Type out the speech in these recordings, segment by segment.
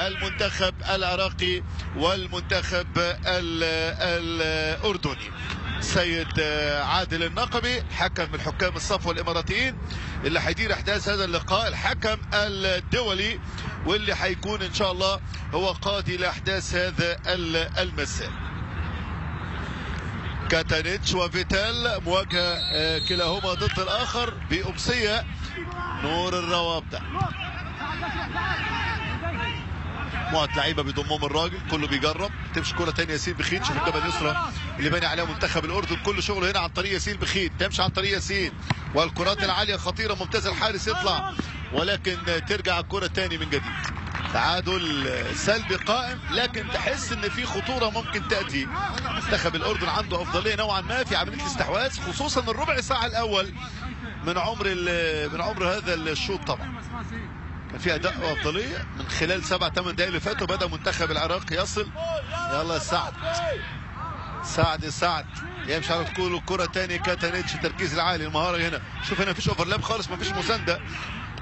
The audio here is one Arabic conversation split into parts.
المنتخب العراقي والمنتخب الأردني. سيد عادل النقبي حكم من حكام الصفوة الإماراتيين اللي هيدير أحداث هذا اللقاء، الحكم الدولي واللي هيكون إن شاء الله هو قاضي لأحداث هذا المساء. كاتانيتش وفيتال مواجهة كلاهما ضد الآخر بأمسية نور الروابدة. مجموعة لعيبه بيضمهم الراجل، كله بيجرب. تمشي كره ثانيه ياسين بخيت، شوف الجبهه اليسرى اللي باني عليها منتخب الاردن، كل شغله هنا عن طريق ياسين بخيت، تمشي عن طريق ياسين والكرات العاليه خطيره ممتازه، الحارس يطلع ولكن ترجع الكره ثاني من جديد. تعادل سلبي قائم، لكن تحس ان في خطوره ممكن تاتي. منتخب الاردن عنده افضليه نوعا ما في عمليه الاستحواذ، خصوصا الربع ساعه الاول من عمر هذا الشوط. طبعا كان في اداء وافضليه من خلال 7-8 دقائق اللي فاتوا. بدا منتخب العراق يصل. يلا سعد يمشي على طول الكره ثاني. كاتانيتش التركيز العالي، المهاره هنا. شوف هنا مفيش اوفرلاب خالص، مفيش مسانده،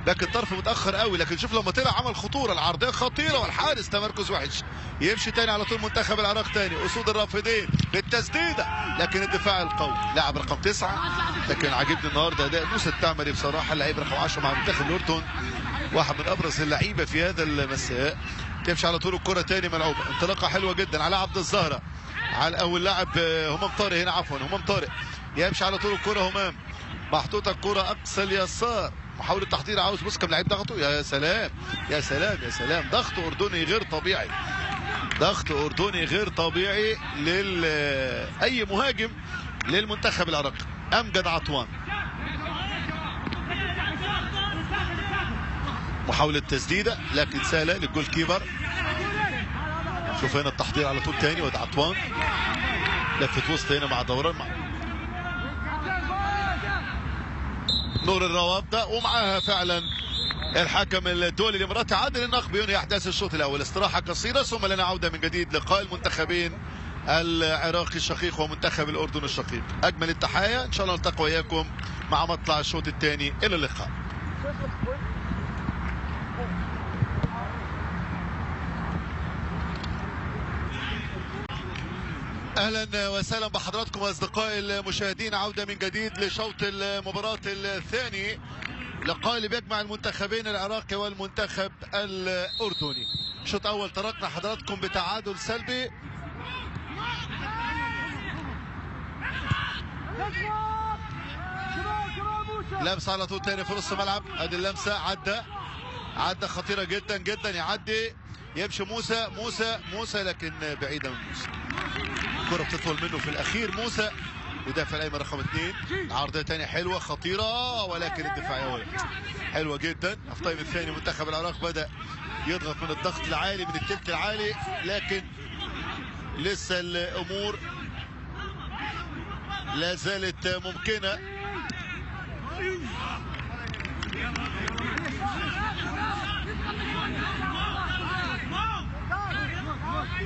لكن الطرف متاخر قوي. لكن شوف لما طلع عمل خطوره، العرضيه خطيره والحارس تمركز وحش. يمشي ثاني على طول منتخب العراق ثاني، اسود الرافدين بالتسديده، لكن الدفاع القوي. لاعب رقم 9، لكن عاجبني النهارده اداء موسى التعمري بصراحه، اللعيب رقم 10 مع منتخب الاردن، واحد من ابرز اللعيبه في هذا المساء. تمشي على طول الكره ثاني ملعوبه، انطلاقه حلوه جدا على عبد الزهره، على اول لاعب همام طارق هنا، عفوا همام طارق. يمشي على طول الكره همام، محطوطه الكره اقصى اليسار، محاولة تحضير، عاوز بص كم لعيب ضغطه. يا سلام يا سلام يا سلام، ضغط أردني غير طبيعي، ضغط أردني غير طبيعي أي مهاجم للمنتخب العراقي. أمجد عطوان، محاولة تسديدة لكن سهلة للجول كيبر. شوف هنا التحضير على طول تاني، وده عطوان لفة وسط هنا مع دوران مع نور الروابدة، ومعاها فعلا الحكم الدولي الاماراتي عادل النقبي ينهي احداث الشوط الاول. استراحه قصيره ثم لنا عوده من جديد، لقاء المنتخبين العراقي الشقيق ومنتخب الاردن الشقيق. اجمل التحايا، ان شاء الله نلتقي واياكم مع مطلع الشوط الثاني. الى اللقاء. اهلا وسهلا بحضراتكم اصدقائي المشاهدين، عوده من جديد لشوط المباراه الثاني، لقاء اللي بيجمع المنتخبين العراقي والمنتخب الاردني. شوط اول تركنا حضراتكم بتعادل سلبي. لمسه على طول تاني في نص الملعب، ادي اللمسه، عدى خطيره جدا جدا، يعدي يمشي موسى لكن بعيده من موسى. الكرة بتطول منه في الاخير موسى، مدافع الايمن رقم 2. عرضيه ثانيه حلوه خطيره، ولكن الدفاعيه ولد حلوه جدا. في الطيب الثاني منتخب العراق بدا يضغط من الضغط العالي، من التلت العالي، لكن لسه الامور لا زالت ممكنه.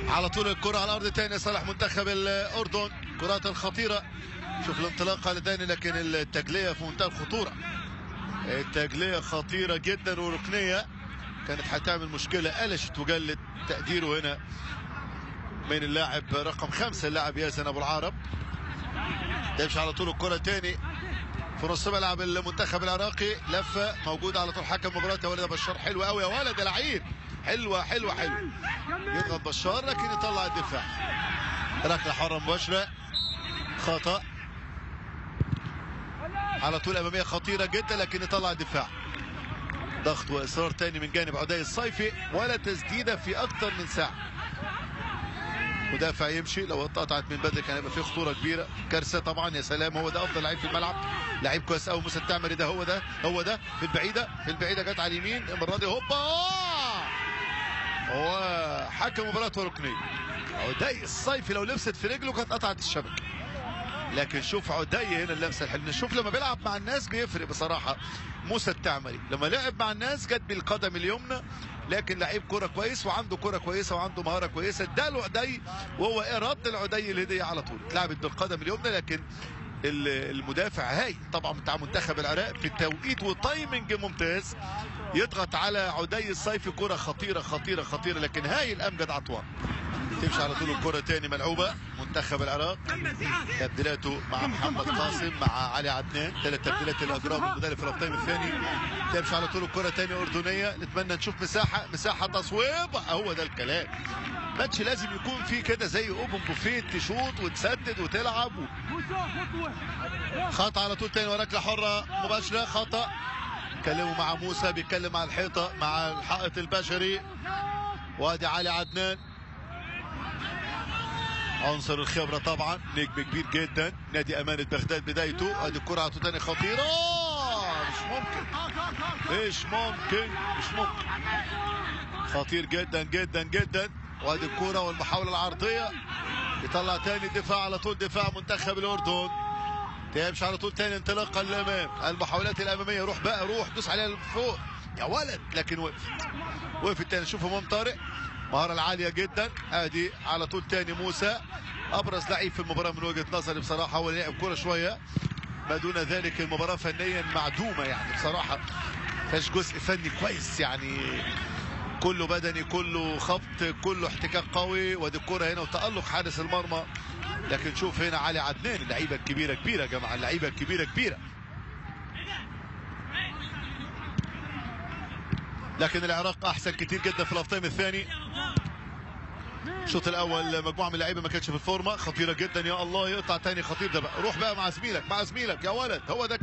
على طول الكرة على الارض تاني صالح منتخب الاردن، كرات الخطيرة. شوف الانطلاق على داني، لكن التجلية في منتهى الخطورة، التجلية خطيرة جدا وركنية كانت هتعمل مشكلة. قلشت وجلت تقديره هنا من اللاعب رقم 5 اللاعب ياسين ابو العرب. يمشي على طول الكرة تاني في نص ملعب المنتخب العراقي، لفة موجودة على طول حكم مباراة يا ولد بشار. حلوة قوي يا ولد يا لعيب، حلوة يضغط بشار لكن يطلع الدفاع. ركلة حرة مباشرة، خطأ على طول أمامية خطيرة جدا لكن يطلع الدفاع. ضغط وإصرار تاني من جانب عدي الصيفي، ولا تسديدة في أكثر من ساعة. مدافع يمشي، لو اتقطعت من بدري كان هيبقى فيه خطورة كبيرة. كارثة طبعا. يا سلام، هو ده أفضل لعيب في الملعب، لعيب كويس قوي موسى التعمري ده. هو ده في البعيدة جت على اليمين المرة دي، هوبا. هو حكم مباراة وركنية. عدي الصيفي لو لبست في رجله كانت قطعت الشبكة، لكن شوف عدي هنا اللمسة الحلوة. شوف لما بيلعب مع الناس بيفرق بصراحة. موسى التعمري لما لعب مع الناس جت بالقدم اليمنى، لكن لعيب كرة كويس وعنده كرة كويسة وعنده مهارة كويسة. اداله عدي وهو رد العدي الهدية على طول، اتلعبت بالقدم اليمنى، لكن المدافع هاي طبعا بتاع منتخب العراق في التوقيت والتايمنج ممتاز، يضغط على عدي الصيفي. كرة خطيرة خطيرة خطيرة، لكن هاي الأمجد عطوان تمشي على طول. الكرة تاني ملعوبة منتخب العراق، تبديلاته مع محمد قاسم مع علي عدنان، 3 تبديلات الأجرام المدرب في التايم الثاني. تمشي على طول الكرة تاني أردنية، نتمنى نشوف مساحة تصويب. هو ده الكلام، ماتش لازم يكون فيه كده زي اوبن بوفيه، تشوط وتسدد وتلعب خطأ على طول تاني وركلة حرة مباشرة. خطأ، كلموا مع موسى، بيتكلم مع الحيطة مع الحائط البشري. وادي علي عدنان عنصر الخبرة طبعا، نجم كبير جدا نادي أمانة بغداد بدايته. ادي الكرة على طول تاني خطيرة، مش ممكن خطير جدا جدا جدا. وادي الكرة والمحاولة العرضية، يطلع تاني الدفاع على طول، دفاع منتخب الأردن. تمشي على طول تاني انطلاقا للأمام، المحاولات الأمامية. روح بقى، روح دوس عليها لفوق يا ولد، لكن وقفت تاني. شوف امام طارق، مهارة العالية جدا. ادي على طول تاني موسى، ابرز لعيب في المباراة من وجهة نظري بصراحة. هو اللي لعب كرة شوية، ما دون ذلك المباراة فنيا معدومة يعني بصراحة، فيهاش جزء فني كويس يعني، كله بدني، كله خبط، كله احتكاك قوي. وادي الكرة هنا وتألق حارس المرمى. لكن شوف هنا علي عدنان، اللعيبة الكبيرة كبيرة يا جماعة، اللعيبة الكبيرة كبيرة. لكن العراق احسن كتير جدا في الهاف الثاني. الشوط الاول مجموعه من اللعيبه ما كانتش في الفورمه، خطيره جدا. يا الله، يقطع تاني خطير ده بقى. روح بقى مع زميلك يا ولد، هو ده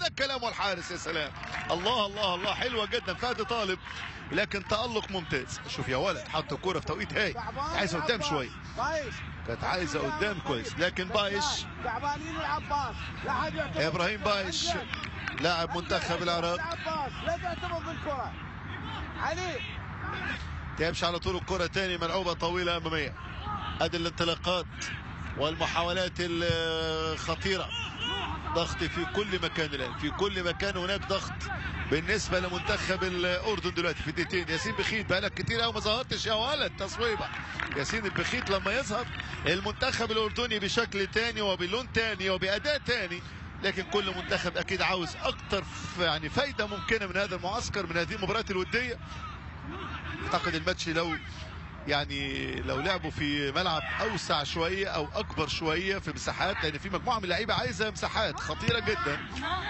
الكلام والحارس يا سلام. الله الله الله، حلوه جدا فادي طالب، لكن تألق ممتاز. شوف يا ولد، حط الكوره في توقيت هاي، عايزه قدام شويه، كانت عايزه قدام كويس. لكن بايش، ابراهيم بايش لاعب منتخب العراق، تمشي على طول الكرة تاني ملعوبة طويلة أمامية. ادي الانطلاقات والمحاولات الخطيرة، ضغط في كل مكان الآن، في كل مكان هناك ضغط بالنسبة لمنتخب الأردن دلوقتي في الدقيقتين. ياسين بخيت بقالك كتير قوي ما ظهرتش يا ولد، تصويبة ياسين البخيت لما يظهر المنتخب الأردني بشكل تاني وبلون تاني وبأداء تاني. لكن كل منتخب أكيد عاوز أكتر يعني فايدة ممكنة من هذا المعسكر، من هذه المباريات الودية. اعتقد الماتش لو لعبوا في ملعب اوسع شويه او اكبر شويه في مساحات، لان في مجموعه من اللعيبه عايزه مساحات خطيره جدا،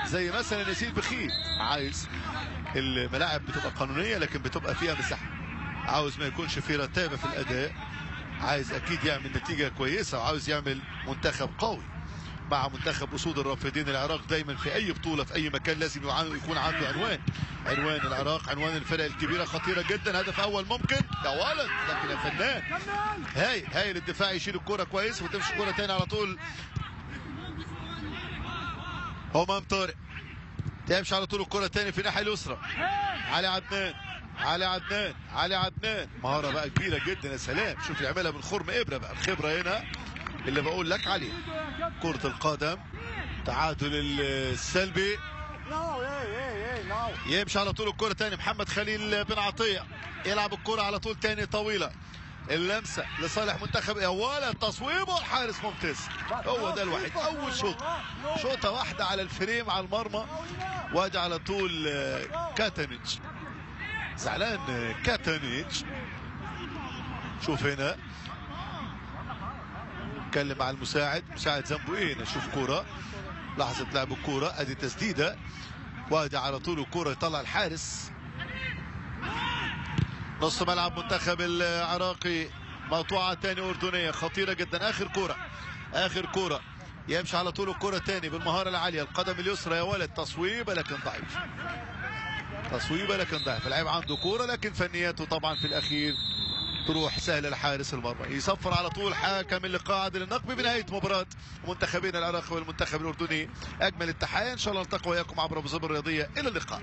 زي مثلا ياسين بخيت عايز الملاعب بتبقى قانونيه لكن بتبقى فيها مساحه، عاوز ما يكونش في رتابه في الاداء، عايز اكيد يعمل نتيجه كويسه، وعاوز يعمل منتخب قوي مع منتخب اسود الرافدين. العراق دايما في اي بطوله في اي مكان لازم يكون عنده عنوان العراق، عنوان الفرق الكبيره. خطيره جدا، هدف اول ممكن يا ولد، لكن يا فنان هايل الدفاع، يشيل الكوره كويس وتمشي الكوره تاني على طول. امام طارق تمشي على طول الكوره تاني في الناحيه اليسرى. علي عدنان مهاره بقى كبيره جدا، يا سلام. شوف يعملها من خرم ابره بقى، الخبره هنا اللي بقول لك عليه. كرة القدم تعادل السلبي، يمشي على طول الكرة تاني. محمد خليل بن عطية يلعب الكرة على طول تاني طويلة، اللمسة لصالح منتخب يا ولد، تصويبه الحارس ممتاز. هو ده الوحيد، أول شوطة واحدة على الفريم على المرمى. وادي على طول كاتانيتش، زعلان كاتانيتش. شوف هنا اتكلم مع مساعد ذنبه ايه؟ نشوف كوره، لحظه لعب الكوره، ادي تسديده، وادي على طول الكوره يطلع الحارس. نص ملعب منتخب العراقي، مقطوعه تاني اردنيه خطيره جدا. اخر كوره يمشي على طول الكوره تاني بالمهاره العاليه، القدم اليسرى يا ولد، تصويبه لكن ضعيف. اللعيب عنده كوره لكن فنياته طبعا في الاخير تروح سهل لحارس المرمى. يصفر على طول حكم اللقاء عادل النقبي بنهايه مباراه منتخبين العراقي والمنتخب الاردني. اجمل التحايا، ان شاء الله نلتقي واياكم عبر ابو ظبي الرياضيه، الى اللقاء.